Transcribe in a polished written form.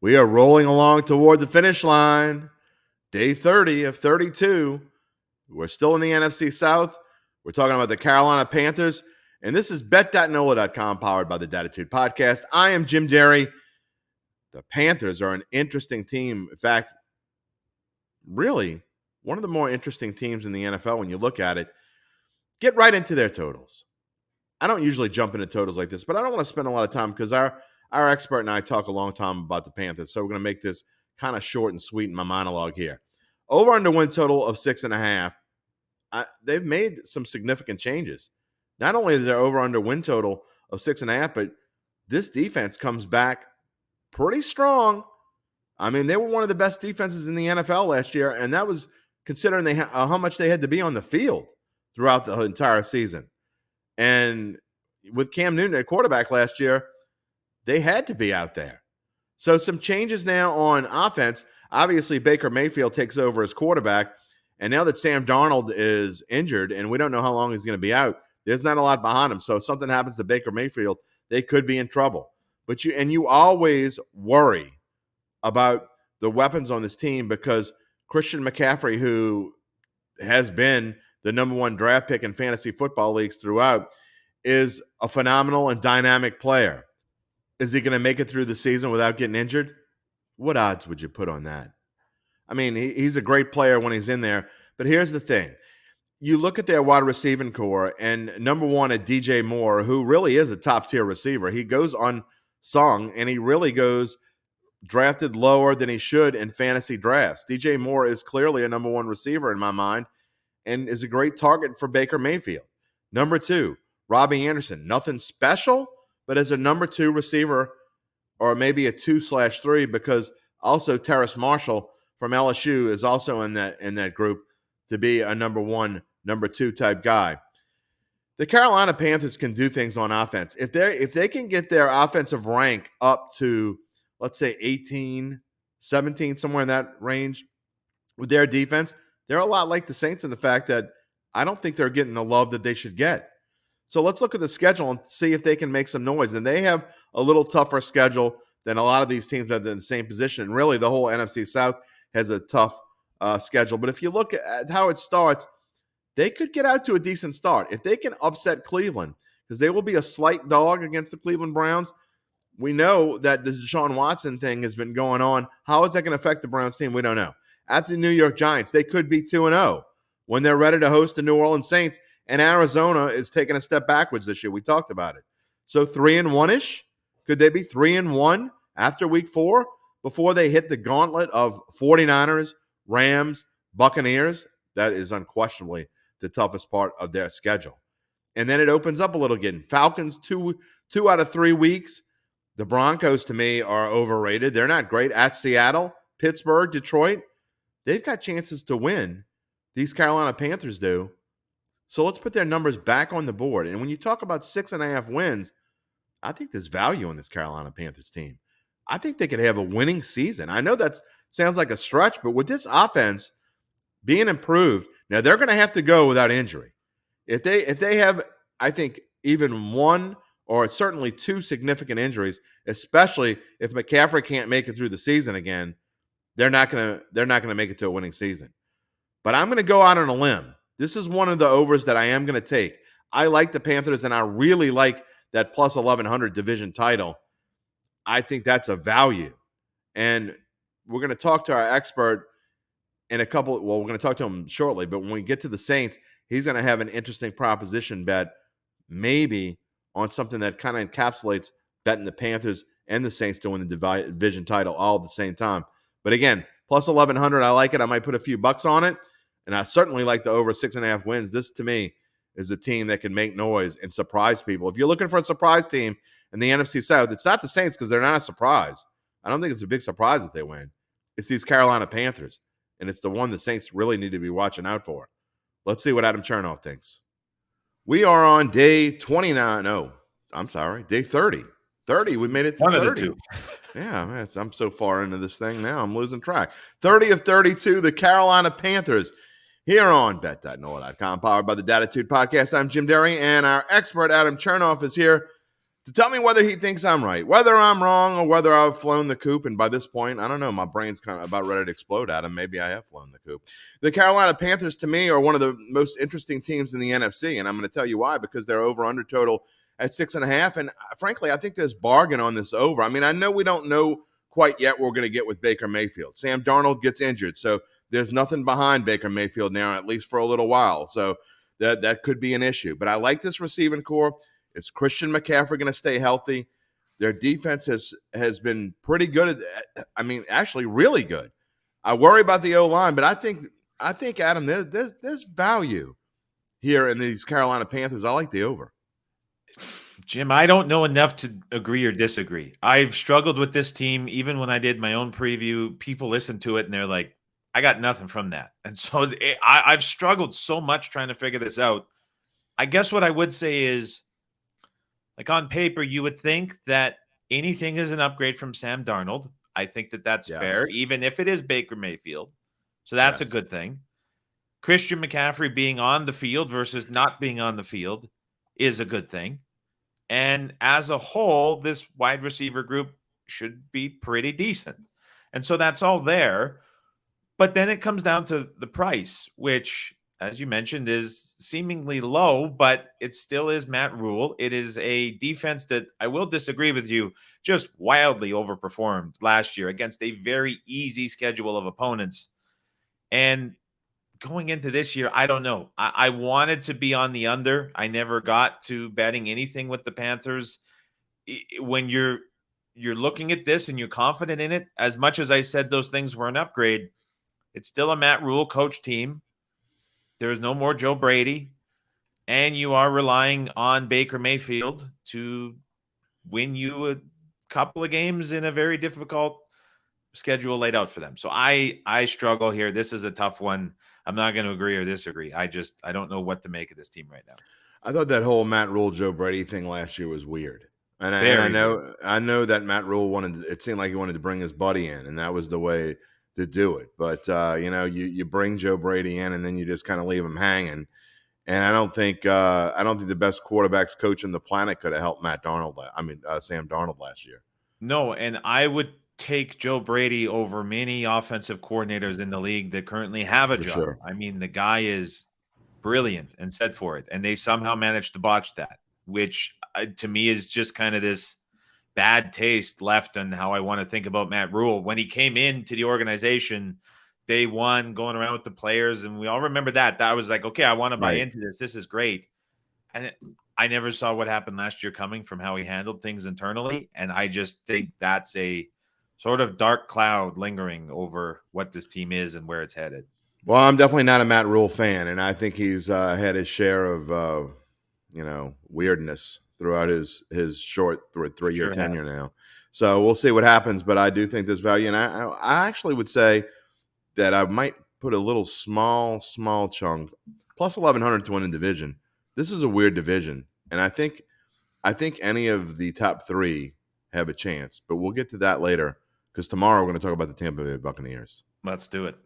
We are rolling along toward the finish line. Day 30 of 32. We're still in the NFC South. We're talking about the Carolina Panthers. And this is bet.nola.com, powered by the Datitude Podcast. I am Jim Derry. The Panthers are an interesting team. In fact, really one of the more interesting teams in the NFL when you look at it. Get right into their totals. I don't usually jump into totals like this, but I don't want to spend a lot of time because our expert and I talk a long time about the Panthers. So we're going to make this kind of short and sweet in my monologue here. Over under win total of 6.5. They've made some significant changes. Not only is there over under win total of 6.5, but this defense comes back pretty strong. I mean, they were one of the best defenses in the NFL last year, and that was considering how much they had to be on the field throughout the entire season. And with Cam Newton at quarterback last year, they had to be out there. So some changes now on offense. Obviously, Baker Mayfield takes over as quarterback. And now that Sam Darnold is injured and we don't know how long he's going to be out, there's not a lot behind him. So if something happens to Baker Mayfield, they could be in trouble. But you always worry about the weapons on this team because Christian McCaffrey, who has been the number one draft pick in fantasy football leagues throughout, is a phenomenal and dynamic player. Is he going to make it through the season without getting injured? What odds would you put on that? I mean, he's a great player when he's in there. But here's the thing. You look at their wide receiving core, and number one at DJ Moore, who really is a top-tier receiver. He goes unsung, and he really goes drafted lower than he should in fantasy drafts. DJ Moore is clearly a number one receiver in my mind and is a great target for Baker Mayfield. Number two, Robbie Anderson. Nothing special, but as a number two receiver, or maybe a 2/3, because also Terrace Marshall from LSU is also in that group to be a number one, number two type guy. The Carolina Panthers can do things on offense. If they can get their offensive rank up to, let's say, 18, 17, somewhere in that range with their defense, they're a lot like the Saints in the fact that I don't think they're getting the love that they should get. So let's look at the schedule and see if they can make some noise. And they have a little tougher schedule than a lot of these teams that are in the same position. And really, the whole NFC South has a tough schedule. But if you look at how it starts, they could get out to a decent start. If they can upset Cleveland, because they will be a slight dog against the Cleveland Browns. We know that the Deshaun Watson thing has been going on. How is that going to affect the Browns team? We don't know. At the New York Giants, they could be 2-0 when they're ready to host the New Orleans Saints. And Arizona is taking a step backwards this year. We talked about it. So 3-1-ish? Could they be 3-1 after week 4 before they hit the gauntlet of 49ers, Rams, Buccaneers? That is unquestionably the toughest part of their schedule. And then it opens up a little again. Falcons, two out of 3 weeks. The Broncos, to me, are overrated. They're not great. At Seattle, Pittsburgh, Detroit, they've got chances to win. These Carolina Panthers do. So let's put their numbers back on the board. And when you talk about 6.5 wins, I think there's value in this Carolina Panthers team. I think they could have a winning season. I know that sounds like a stretch, but with this offense being improved, now they're going to have to go without injury. If they have, I think, even one or certainly 2 significant injuries, especially if McCaffrey can't make it through the season again, they're not going to make it to a winning season. But I'm going to go out on a limb. This is one of the overs that I am going to take. I like the Panthers, and I really like that plus 1,100 division title. I think that's a value. And we're going to talk to our expert in a couple. Well, we're going to talk to him shortly. But when we get to the Saints, he's going to have an interesting proposition bet, maybe on something that kind of encapsulates betting the Panthers and the Saints to win the division title all at the same time. But again, plus 1,100, I like it. I might put a few bucks on it. And I certainly like the over 6.5 wins. This, to me, is a team that can make noise and surprise people. If you're looking for a surprise team in the NFC South, it's not the Saints because they're not a surprise. I don't think it's a big surprise if they win. It's these Carolina Panthers, and it's the one the Saints really need to be watching out for. Let's see what Adam Chernoff thinks. We are on day 29. No, I'm sorry, day 30. 30, we made it to 30. Yeah, man, I'm so far into this thing now, I'm losing track. 30 of 32, the Carolina Panthers. Here on bet.nola.com, powered by the Datitude Podcast. I'm Jim Derry, and our expert Adam Chernoff is here to tell me whether he thinks I'm right, whether I'm wrong, or whether I've flown the coop. And by this point, I don't know. My brain's kind of about ready to explode at him. Maybe I have flown the coop. The Carolina Panthers, to me, are one of the most interesting teams in the NFC, and I'm going to tell you why. Because they're over/under total at 6.5, and frankly, I think there's bargain on this over. I mean, I know we don't know quite yet what we're going to get with Baker Mayfield. Sam Darnold gets injured, so there's nothing behind Baker Mayfield now, at least for a little while. So that could be an issue. But I like this receiving core. Is Christian McCaffrey going to stay healthy? Their defense has been pretty good. I mean, actually, really good. I worry about the O-line, but I think Adam, there's value here in these Carolina Panthers. I like the over. Jim, I don't know enough to agree or disagree. I've struggled with this team. Even when I did my own preview, people listen to it and they're like, I got nothing from that. And so I've struggled so much trying to figure this out. I guess what I would say is, like, on paper, you would think that anything is an upgrade from Sam Darnold. I think that that's fair, even if it is Baker Mayfield. So that's a good thing. Christian McCaffrey being on the field versus not being on the field is a good thing. And as a whole, this wide receiver group should be pretty decent. And so that's all there. But then it comes down to the price, which, as you mentioned, is seemingly low, but it still is Matt Rule. It is a defense that, I will disagree with you, just wildly overperformed last year against a very easy schedule of opponents. And going into this year, I don't know. I wanted to be on the under. I never got to betting anything with the Panthers. When you're looking at this and you're confident in it, as much as I said those things were an upgrade, it's still a Matt Rule coach team. There is no more Joe Brady, and you are relying on Baker Mayfield to win you a couple of games in a very difficult schedule laid out for them. So I struggle here. This is a tough one. I'm not going to agree or disagree. I don't know what to make of this team right now. I thought that whole Matt Rule, Joe Brady thing last year was weird. And I know that Matt Rule it seemed like he wanted to bring his buddy in, and that was the way to do it. But you bring Joe Brady in, and then you just kind of leave him hanging. And I don't think the best quarterbacks coach on the planet could have helped Sam Darnold last year. No, and I would take Joe Brady over many offensive coordinators in the league that currently have a job. Sure. I mean, the guy is brilliant and set for it, and they somehow managed to botch that, which to me is just kind of this bad taste left on how I want to think about Matt Rule. When he came into the organization, day one, going around with the players, and we all remember that. That was like, okay, I want to buy into this. This is great. And I never saw what happened last year coming from how he handled things internally, and I just think that's a sort of dark cloud lingering over what this team is and where it's headed. Well, I'm definitely not a Matt Rule fan, and I think he's had his share of weirdness throughout his short 3-year tenure now. So we'll see what happens, but I do think there's value. And I actually would say that I might put a little small chunk, plus 1,100 to win a division. This is a weird division, and I think any of the top three have a chance, but we'll get to that later because tomorrow we're going to talk about the Tampa Bay Buccaneers. Let's do it.